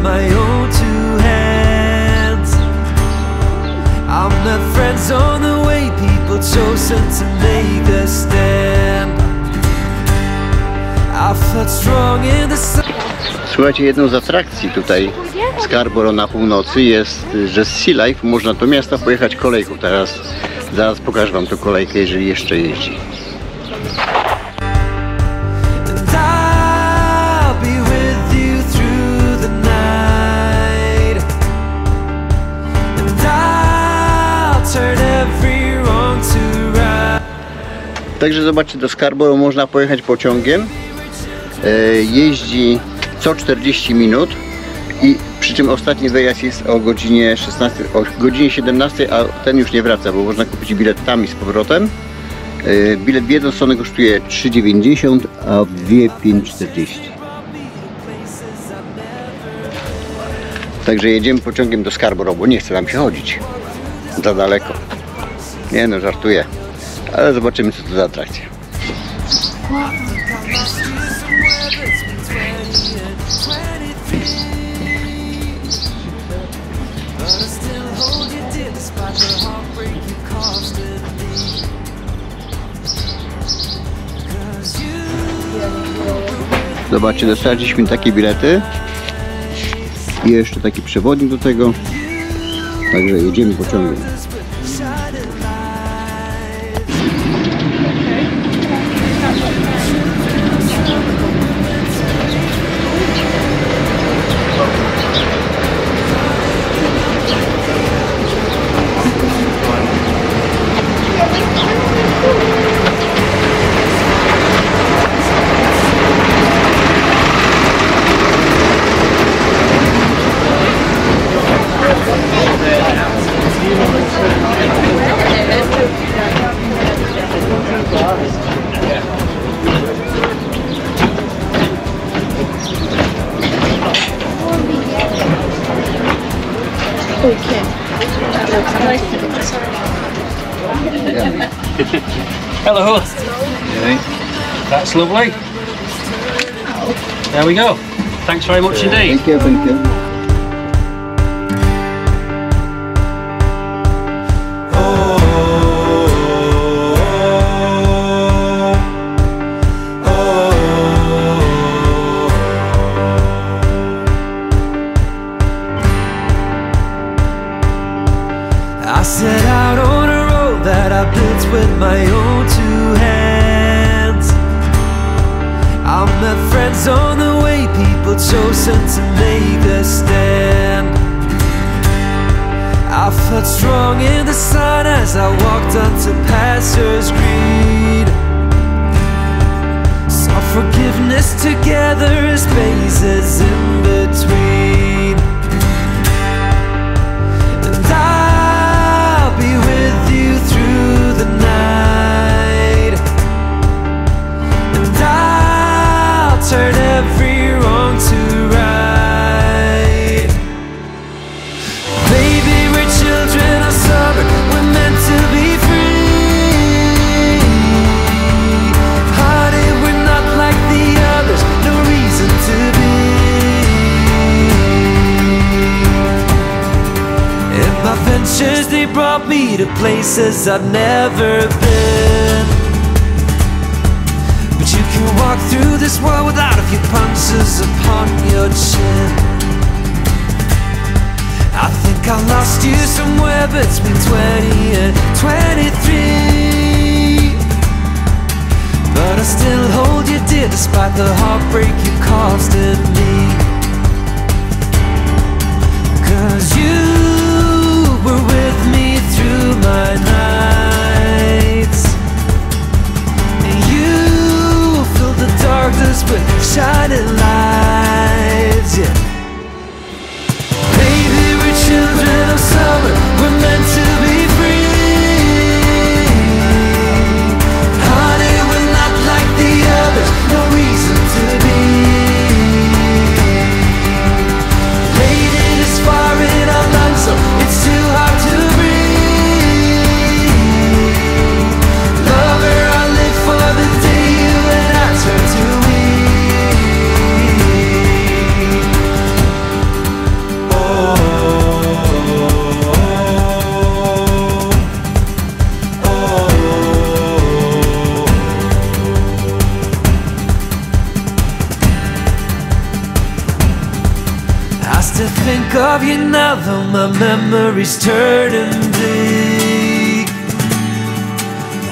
my own two hands. I met friends on the way, people chosen to make a stand. I felt strong in the sun. Słuchajcie, jedną z atrakcji tutaj w Scarborough na północy jest, że z Sealife można do miasta pojechać kolejką. Zaraz pokażę wam tę kolejkę, jeżeli jeszcze jeździ. Także zobaczcie, do Scarborough można pojechać pociągiem. Jeździ co 40 minut i przy czym ostatni wyjazd jest o godzinie 16, o godzinie 17, a ten już nie wraca, bo można kupić bilet tam i z powrotem. Bilet w jedną stronę kosztuje 3,90, a w dwie 5,40. Także jedziemy pociągiem do Scarborough, bo nie chce nam się chodzić za daleko. Nie no, żartuję, ale zobaczymy, co to za atrakcja. Zobaczcie, dostaliśmy takie bilety i jeszcze taki przewodnik do tego, także jedziemy pociągiem. Hello. That's lovely. There we go. Thanks very much indeed. Thank you, thank you. I set out on a road that I built with my own two hands. I met friends on the way, people chosen to make a stand. I felt strong in the sun as I walked onto pastures green. Saw forgiveness together as spaces in between. And I'll be with you through the night. And I'll turn every wrong to right. Baby, we're children of summer, we're meant to be free. Honey, we're not like the others, no reason to be. And my ventures, they brought me to places I've never been. But you can walk through this world without a few punches upon your chin. I think I lost you somewhere between 20 and 23. But I still hold you dear despite the heartbreak you caused in me. 'Cause you were with me through my nights. And you filled the darkness with shining lights, yeah. Baby, we're children of summer, we're meant to be free. Honey, we're not like the others, no reason to be. of you now, though my memory's turning bleak.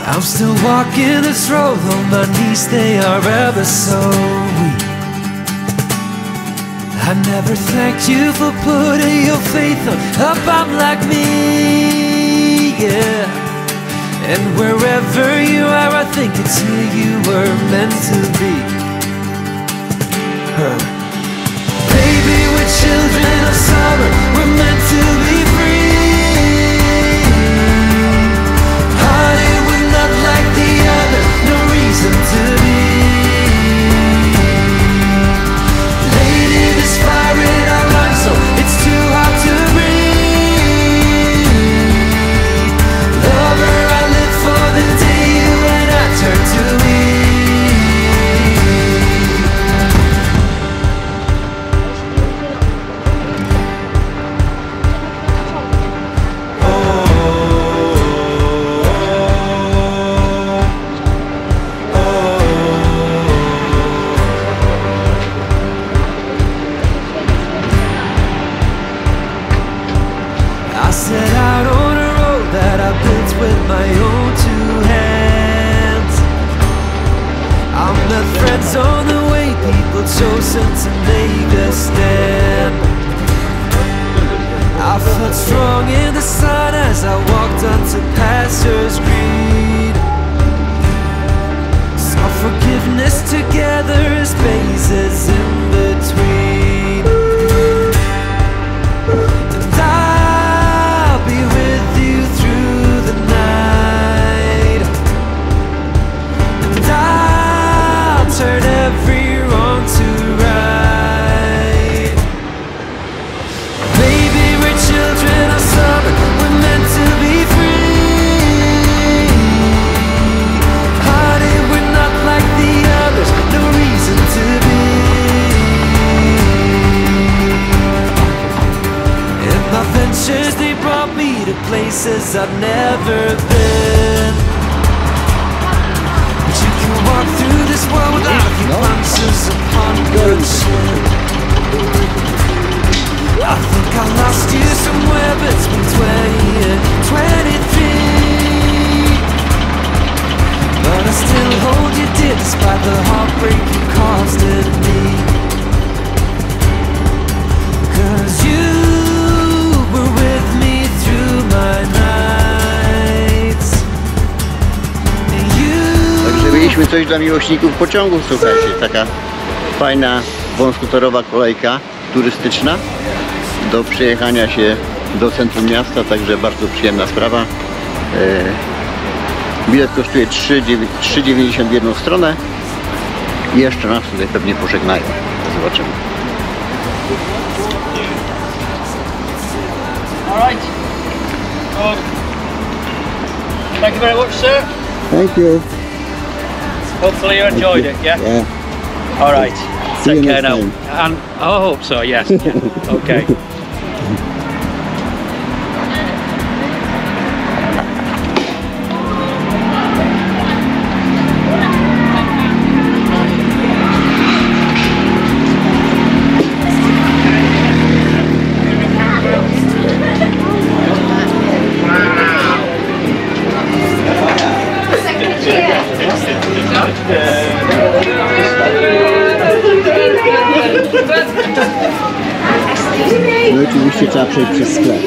I'm still walking this road on my knees, they are ever so weak. I never thanked you for putting your faith on a bum like me, yeah. And wherever you are, I think it's here you were meant to be. Baby, we're children of summer, we're meant to be free. Honey, we're not like the other, no reason to be. Lady, this fire in our lungs, so it's too hot to breathe. Lover, I live for the day you and I turn to me. I set out on a road that I built with my own two hands. I met friends on the way, people chosen to make a stand. I felt strong in the sun as I walked onto pastures green. Saw forgiveness together as spaces in between. And I'll be with you through the night. And I'll turn every wrong to right. Baby, we're children of summer, we're meant to be free. Honey, we're not like the others, no reason to be. And my ventures, they brought me to places I've never been. But you can walk through this world without a few punches upon good shit. I think I lost you somewhere between 20 and 23. But I still hold you dear despite the heartbreak you caused in me. 'Cause you were with me through my nights. And Także mieliśmy coś dla miłośników pociągów, słuchajcie, taka fajna, wąskotorowa kolejka turystyczna do przejechania się do centrum miasta, także bardzo przyjemna sprawa. Bilet kosztuje 3,90 w jedną stronę i jeszcze nas tutaj pewnie pożegnają. Zobaczymy. Alright. Thank you very much, sir. Thank you. Hopefully you enjoyed it, yeah? Yeah. Alright. See you Take care next now. time. And I hope so, yes. Yeah. Okay. No i oczywiście trzeba przejść przez sklep.